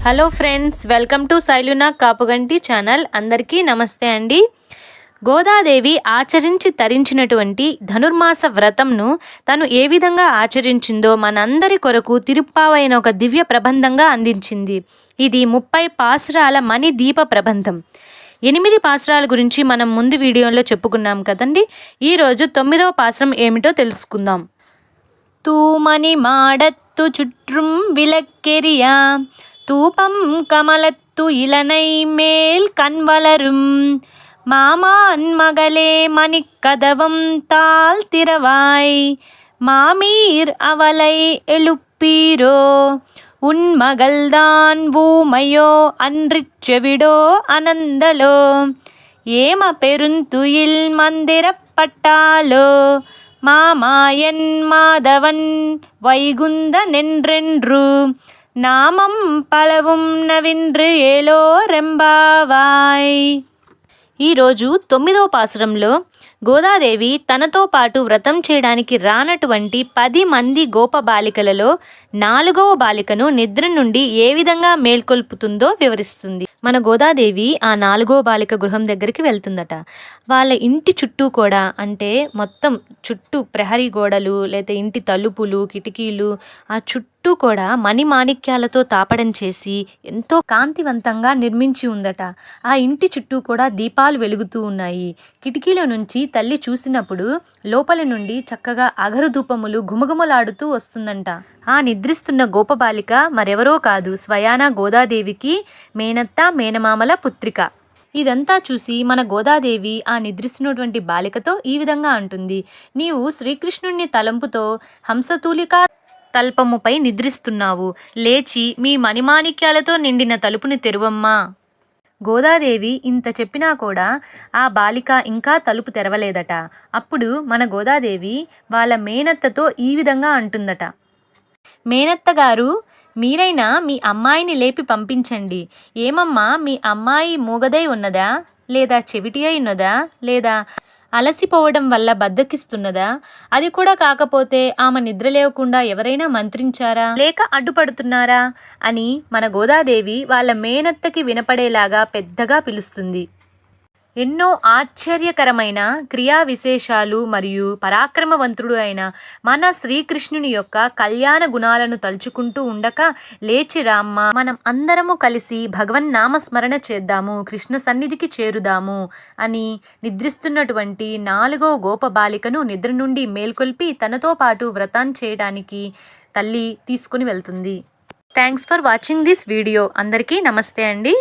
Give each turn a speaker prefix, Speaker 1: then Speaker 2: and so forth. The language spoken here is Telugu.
Speaker 1: Hello friends, welcome to Shailuna Kapuganti channel. అందరికీ నమస్తే అండి. గోదాదేవి ఆచరించి తరించినటువంటి ధనుర్మాస వ్రతంను తను ఏ విధంగా ఆచరించిందో మనందరి కొరకు తిరుప్పావైన ఒక దివ్య ప్రబంధంగా అందించింది. ఇది 30 పాసురాల మణి దీప ప్రబంధం. 8 పాసురాల గురించి మనం ముందు వీడియోలో చెప్పుకున్నాం కదండి. ఈరోజు 9వ పాసురం ఏమిటో తెలుసుకుందాం. తూమని మాడత్తు చుట్rum విలక్కెరియా தூபம் கமலத்து இளனை மேல் கண்வளரும் மாமான் மகளே மணிக்கதவம் தாழ் திறவாய் மாமீர் அவளை எழுப்பீரோ உன் மகள்தான் ஊமையோ அன்றிச் செவிடோ அனந்தலோ ஏம பெருந்துயில் மந்திரப்பட்டாலோ மாமாயன் மாதவன் வைகுந்தனென்றென்று నామం పలவும் నవిండ్రు ఏలో రెంబావాయ్. ఈరోజు 9వ పాసురంలో గోదాదేవి తనతో పాటు వ్రతం చేయడానికి రానటువంటి 10 మంది గోప బాలికలలో 4వ బాలికను నిద్ర నుండి ఏ విధంగా మేల్కొల్పుతుందో వివరిస్తుంది. మన గోదాదేవి ఆ 4వ బాలిక గృహం దగ్గరికి వెళ్తుందట. వాళ్ళ ఇంటి చుట్టూ కూడా, అంటే మొత్తం చుట్టూ ప్రహరీ గోడలు లేదా ఇంటి తలుపులు కిటికీలు ఆ చుట్టూ కూడా మణిమాణిక్యాలతో తాపడం చేసి ఎంతో కాంతివంతంగా నిర్మించి ఉందట. ఆ ఇంటి చుట్టూ కూడా దీపాలు వెలుగుతూ ఉన్నాయి. కిటికీల నుంచి తల్లి చూసినప్పుడు లోపల నుండి చక్కగా అగరుధూపములు గుమగుమలాడుతూ వస్తుందంట. ఆ నిద్రిస్తున్న గోపబాలిక మరెవరో కాదు, స్వయానా గోదాదేవికి మేనత్త మేనమామల పుత్రిక. ఇదంతా చూసి మన గోదాదేవి ఆ నిద్రిస్తున్నటువంటి బాలికతో ఈ విధంగా అంటుంది. నీవు శ్రీకృష్ణుని తలంపుతో హంసతూలికా తల్పముపై నిద్రిస్తున్నావు. లేచి మీ మణిమాణిక్యాలతో నిండిన తలుపుని తెరువమ్మా. గోదాదేవి ఇంత చెప్పినా కూడా ఆ బాలిక ఇంకా తలుపు తెరవలేదట. అప్పుడు మన గోదాదేవి వాళ్ళ మేనత్తతో ఈ విధంగా అంటుందట. మేనత్త గారు, మీరైనా మీ అమ్మాయిని లేపి పంపించండి. ఏమమ్మా, మీ అమ్మాయి మూగదై ఉన్నదా, లేదా చెవిటి అయి ఉన్నదా, లేదా అలసిపోవడం వల్ల బద్దకిస్తున్నదా? అది కూడా కాకపోతే ఆమె నిద్ర లేవకుండా ఎవరైనా మంత్రించారా, లేక అడ్డుపడుతున్నారా అని మన గోదాదేవి వాళ్ళ మేనత్తకి వినపడేలాగా పెద్దగా పిలుస్తుంది. ఎన్నో ఆశ్చర్యకరమైన క్రియా విశేషాలు మరియు పరాక్రమవంతుడు అయిన మన శ్రీకృష్ణుని యొక్క కళ్యాణ గుణాలను తలుచుకుంటూ ఉండక, లేచి రామ్మ, మనం అందరము కలిసి భగవన్ నామస్మరణ చేద్దాము, కృష్ణ సన్నిధికి చేరుదాము అని నిద్రిస్తున్నటువంటి 4వ గోప బాలికను నిద్ర నుండి మేల్కొల్పి తనతో పాటు వ్రతాన్ని చేయడానికి తల్లి తీసుకుని వెళ్తుంది. Thanks for watching this video. అందరికీ నమస్తే అండి.